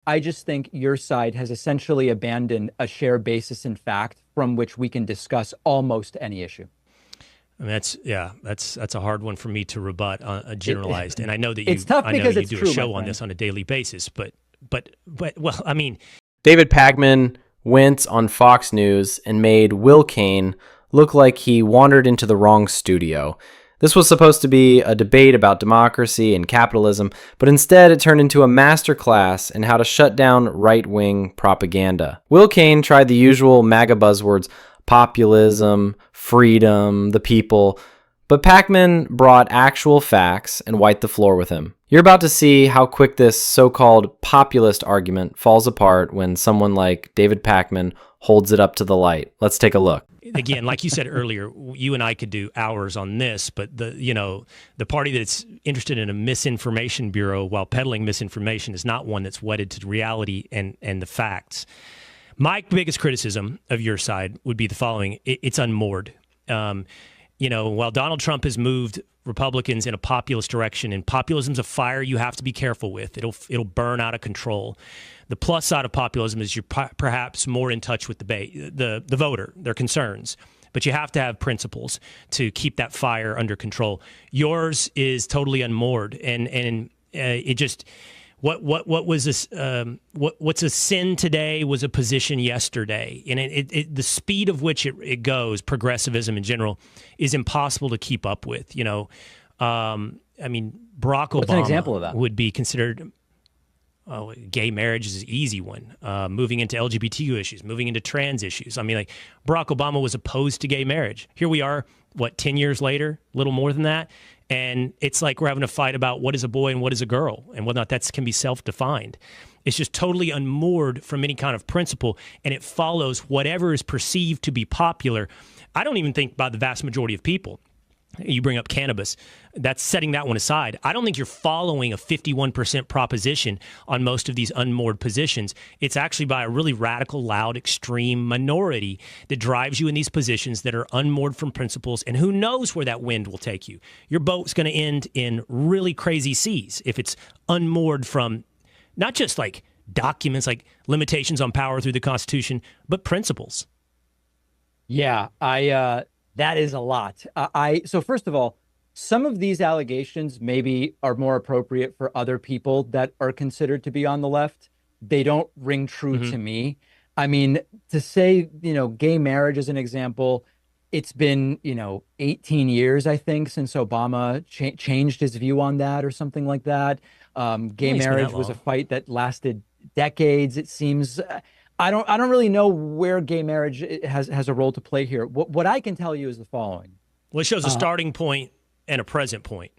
I just think your side has essentially abandoned a shared basis in fact from which we can discuss almost any issue. I mean, that's a hard one for me to rebut, generalized. And I know that it's tough because you it's do a true, my show on friend. this on a daily basis, but well, I mean, David Pakman went on Fox News and made Will Cain look like he wandered into the wrong studio. This was supposed to be a debate about democracy and capitalism, but instead it turned into a masterclass in how to shut down right-wing propaganda. Will Cain tried the usual MAGA buzzwords: populism, freedom, the people, but Pakman brought actual facts and wiped the floor with him. You're about to see how quick this so-called populist argument falls apart when someone like David Pakman holds it up to the light. Let's take a look. Again, like you said earlier, you and I could do hours on this, but the party that's interested in a misinformation bureau while peddling misinformation is not one that's wedded to reality and the facts. My biggest criticism of your side would be the following: it's unmoored. While Donald Trump has moved Republicans in a populist direction, and populism's a fire you have to be careful with. It'll burn out of control. The plus side of populism is you're perhaps more in touch with the voter, their concerns, but you have to have principles to keep that fire under control. Yours is totally unmoored, and it just what was this? What's a sin today was a position yesterday, and the speed of which it goes, progressivism in general, is impossible to keep up with. I mean, Barack What's an Obama example of that? would be considered. Oh, gay marriage is an easy one. Moving into LGBTQ issues, moving into trans issues. I mean, like, Barack Obama was opposed to gay marriage. Here we are, 10 years later, a little more than that. And it's like we're having a fight about what is a boy and what is a girl and whether or not that can be self-defined. It's just totally unmoored from any kind of principle, and it follows whatever is perceived to be popular. I don't even think by the vast majority of people. You bring up cannabis. That's setting that one aside. I don't think you're following a 51% proposition on most of these unmoored positions. It's actually by a really radical, loud, extreme minority that drives you in these positions that are unmoored from principles, and who knows where that wind will take you. Your boat's going to end in really crazy seas if it's unmoored from not just like documents like limitations on power through the Constitution, but principles. Yeah, that is a lot. So first of all, some of these allegations maybe are more appropriate for other people that are considered to be on the left. They don't ring true to me. I mean, to say, gay marriage as an example, it's been, 18 years, I think, since Obama changed his view on that or something like that. Gay marriage was a fight that lasted decades, it seems. I don't really know where gay marriage has a role to play here. What I can tell you is the following. Well, it shows a starting point and a present point.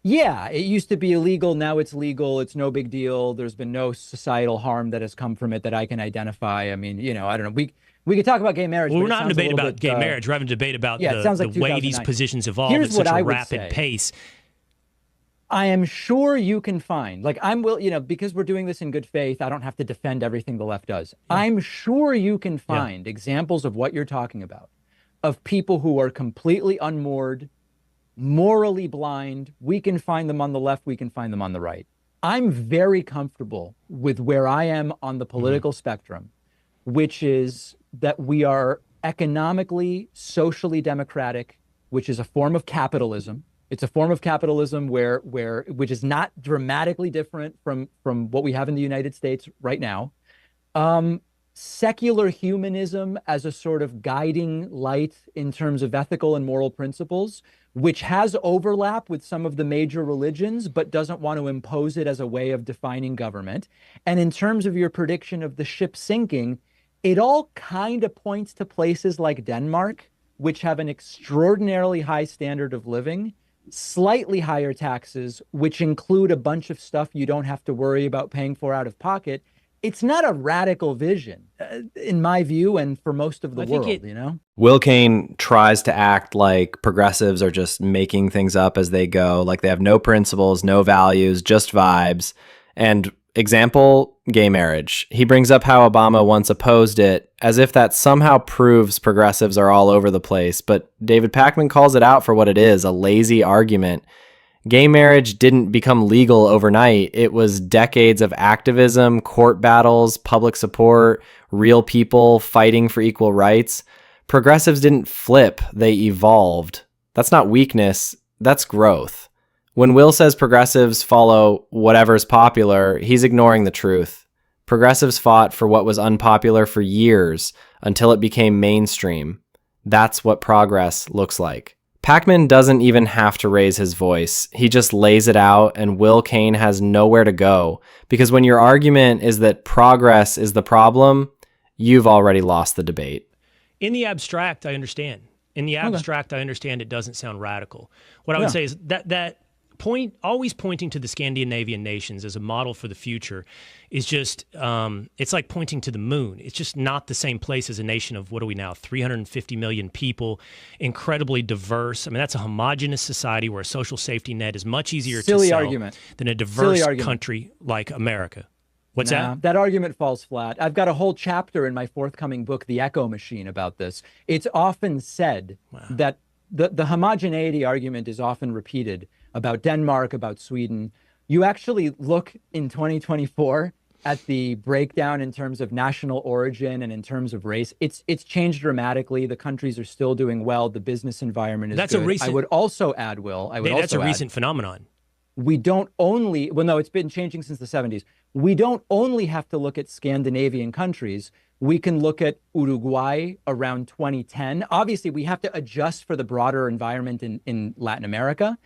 Yeah, it used to be illegal. Now it's legal. It's no big deal. There's been no societal harm that has come from it that I can identify. I mean, I don't know. We could talk about gay marriage. Well, but we're not in a debate about gay marriage. We're having a debate about the way these positions evolve at such a rapid pace. I am sure you can find, because we're doing this in good faith, I don't have to defend everything the left does. Yeah. I'm sure you can find examples of what you're talking about, of people who are completely unmoored, morally blind. We can find them on the left. We can find them on the right. I'm very comfortable with where I am on the political spectrum, which is that we are economically, socially democratic, which is a form of capitalism. It's a form of capitalism which is not dramatically different from what we have in the United States right now. Secular humanism as a sort of guiding light in terms of ethical and moral principles, which has overlap with some of the major religions, but doesn't want to impose it as a way of defining government. And in terms of your prediction of the ship sinking, it all kind of points to places like Denmark, which have an extraordinarily high standard of living, slightly higher taxes, which include a bunch of stuff you don't have to worry about paying for out of pocket. It's not a radical vision, in my view, and for most of the world, Will Cain tries to act like progressives are just making things up as they go, like they have no principles, no values, just vibes. And example, gay marriage. He brings up how Obama once opposed it, as if that somehow proves progressives are all over the place. But David Pakman calls it out for what it is, a lazy argument. Gay marriage didn't become legal overnight. It was decades of activism, court battles, public support, real people fighting for equal rights. Progressives didn't flip, they evolved. That's not weakness, that's growth. When Will says progressives follow whatever's popular, he's ignoring the truth. Progressives fought for what was unpopular for years until it became mainstream. That's what progress looks like. Pakman doesn't even have to raise his voice. He just lays it out, and Will Cain has nowhere to go. Because when your argument is that progress is the problem, you've already lost the debate. In the abstract, I understand. In the abstract, I understand it doesn't sound radical. What I would say is that point, always pointing to the Scandinavian nations as a model for the future is just, it's like pointing to the moon. It's just not the same place as a nation of, what are we now, 350 million people, incredibly diverse. I mean, that's a homogenous society where a social safety net is much easier to sell than a diverse country like America. What's that? That argument falls flat. I've got a whole chapter in my forthcoming book, The Echo Machine, about this. It's often said that the homogeneity argument is often repeated about Denmark, about Sweden. You actually look in 2024 at the breakdown in terms of national origin and in terms of race. It's changed dramatically. The countries are still doing well. The business environment is good. I would also add, Will, that's a recent phenomenon. We don't only, well, no, it's been changing since the 70s. We don't only have to look at Scandinavian countries. We can look at Uruguay around 2010. Obviously, we have to adjust for the broader environment in Latin America.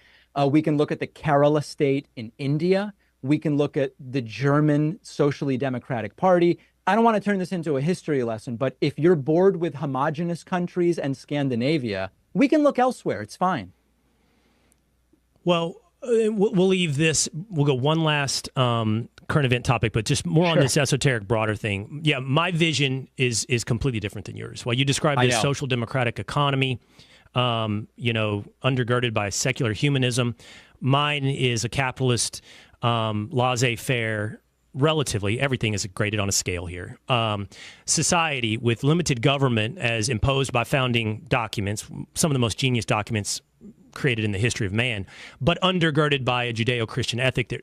We can look at the Kerala state in India. We can look at the German Socially Democratic Party. I don't want to turn this into a history lesson, but if you're bored with homogenous countries and Scandinavia, we can look elsewhere. It's fine. Well, we'll leave this. We'll go one last current event topic, but just more on this esoteric, broader thing. Yeah, my vision is completely different than yours. While you describe this social democratic economy, undergirded by secular humanism, mine is a capitalist, laissez-faire. Relatively, everything is graded on a scale here. Society with limited government as imposed by founding documents, some of the most genius documents created in the history of man, but undergirded by a Judeo-Christian ethic that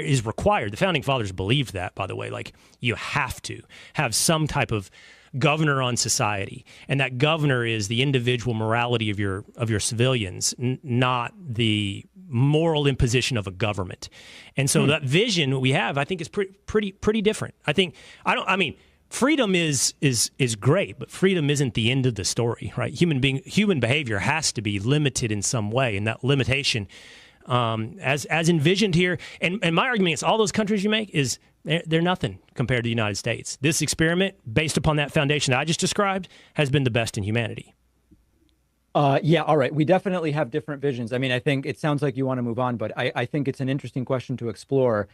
is required. The founding fathers believed that, by the way, like you have to have some type of governor on society, and that governor is the individual morality of your civilians, not the moral imposition of a government. And so that vision we have, I think, is pretty different. I mean, freedom is great, but freedom isn't the end of the story, right? Human behavior has to be limited in some way, and that limitation, as envisioned here, and my argument is all those countries you make is they're nothing compared to the United States. This experiment, based upon that foundation that I just described, has been the best in humanity. All right. We definitely have different visions. I mean, I think it sounds like you want to move on, but I think it's an interesting question to explore.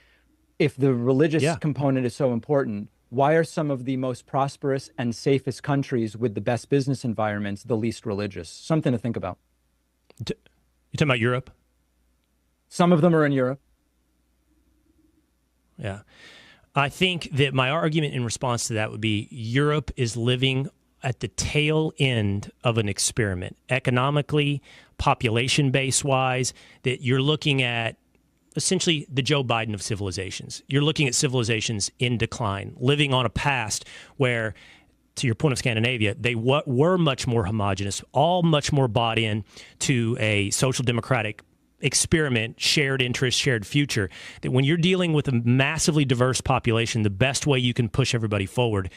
If the religious component is so important, why are some of the most prosperous and safest countries with the best business environments the least religious? Something to think about. You talking about Europe? Some of them are in Europe. Yeah. I think that my argument in response to that would be Europe is living at the tail end of an experiment, economically, population base-wise, that you're looking at essentially the Joe Biden of civilizations. You're looking at civilizations in decline, living on a past where, to your point of Scandinavia, they were much more homogenous, all much more bought in to a social democratic experiment, shared interest, shared future, that when you're dealing with a massively diverse population, the best way you can push everybody forward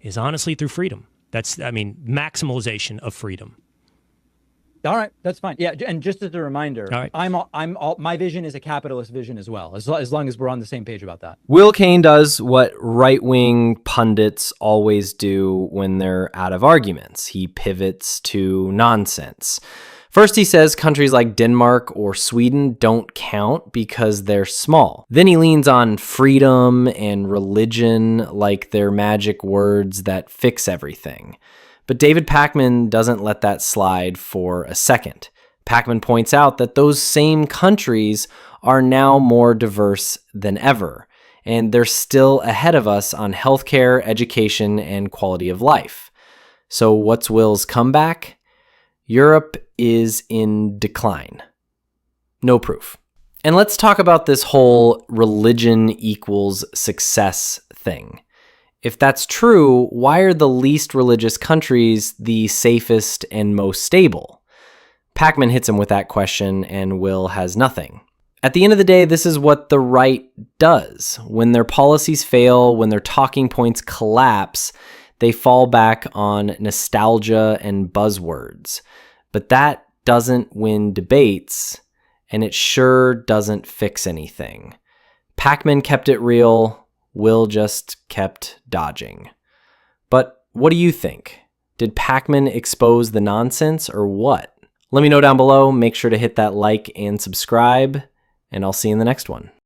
is honestly through freedom. Maximalization of freedom. All right, that's fine. Yeah, and just as a reminder, my vision is a capitalist vision as well, as long as we're on the same page about that. Will Cain does what right-wing pundits always do when they're out of arguments. He pivots to nonsense. First, he says countries like Denmark or Sweden don't count because they're small. Then he leans on freedom and religion like they're magic words that fix everything. But David Pakman doesn't let that slide for a second. Pakman points out that those same countries are now more diverse than ever, and they're still ahead of us on healthcare, education, and quality of life. So what's Will's comeback? Europe is in decline. No proof. And let's talk about this whole religion equals success thing. If that's true, why are the least religious countries the safest and most stable? Pakman hits him with that question, and Will has nothing. At the end of the day, this is what the right does. When their policies fail, when their talking points collapse, they fall back on nostalgia and buzzwords. But that doesn't win debates, and it sure doesn't fix anything. Pakman kept it real. Will just kept dodging. But what do you think? Did Pakman expose the nonsense or what? Let me know down below. Make sure to hit that like and subscribe, and I'll see you in the next one.